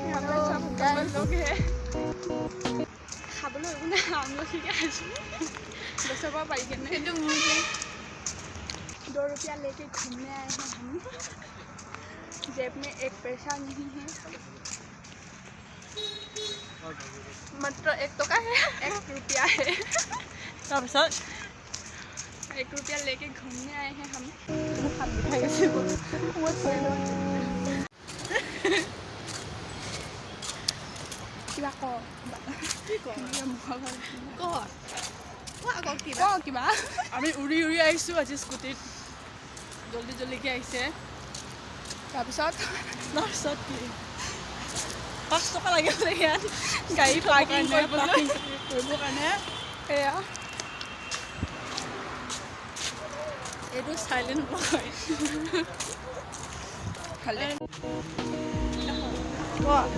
यहाँ पे सब कपल लोग हैं खाबले उन्हें हम लोग ही क्या है बस अब पाई के नहीं 2 रुपया लेके घूमने आए हैं हम जेब में 1 पैसा नहीं है मात्र 1 टका है 1 रुपया है तब सर 1 रुपया लेके घूमने आए हैं हम আমি উৰি উৰি আহিছোঁ আজি স্কুটিত জলদি জলদিকৈ আহিছে তাৰপিছত কি 5 টকা লাগে ইয়াত গাড়ী পাৰ্কিং কৰিবৰ কাৰণে এয়া এইটো চাইলেণ্ট হয় ভালে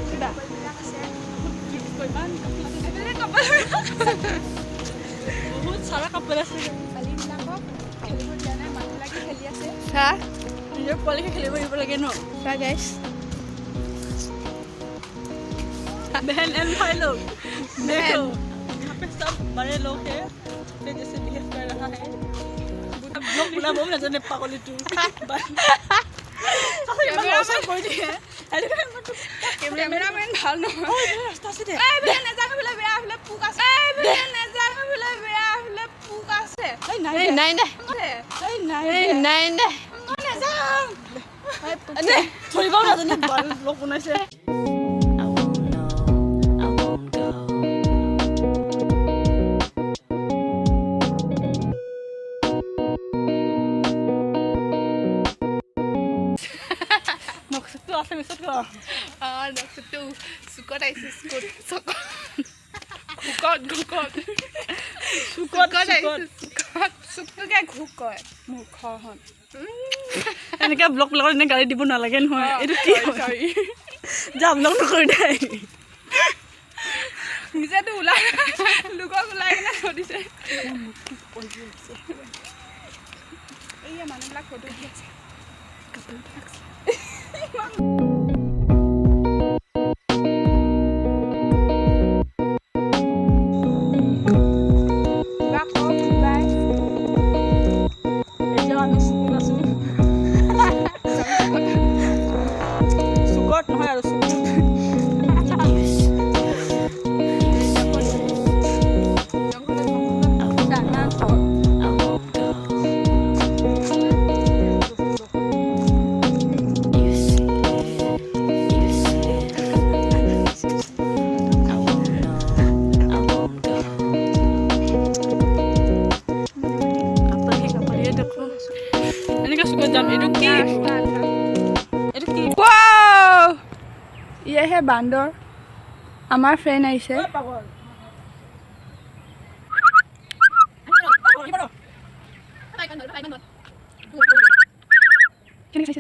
কিবা বহুত সাৰা কাপোৰ আছে ছোৱালীবিলাকক খেলিব দিয়া নাই মানুহবিলাকে খেলি আছে চা নিজৰ পোৱালিকে খেলিব দিব লাগে ন চা গাইছ बहन एंड भाई लोग देखो यहाँ पे सब बड़े लोग हैं अपने जैसे बिहेव कर रहा है लोग बोला बहुत नजर ने पागली तू কেমেৰামেন ভাল নহয় रास्ता से दे নেজানো বোলে বেয়া হ'লে পোক আছে নেজানো বোলে বেয়া হ'লে পোক আছে नहीं नहीं नहीं नहीं नहीं थोड़ी बहुत नजर ने लोग बनाइছে নকচটো চুকত আহিছে চুকত চুকটোকে ঘুক কয় মুখখন এনেকৈ ব্লগবিলাকত এনে গাড়ী দিব নালাগে নহয় এইটো কি যা ব্লগ নকৰি দে নিজেতো ওলাই লোকক ওলাই কিনে থৈ দিছে এইয়া মানুহবিলাক ফটো উঠি আছে চুকত নহয় আৰু ये है बांदर हमार फ्रेंड आइसे কেনেকৈ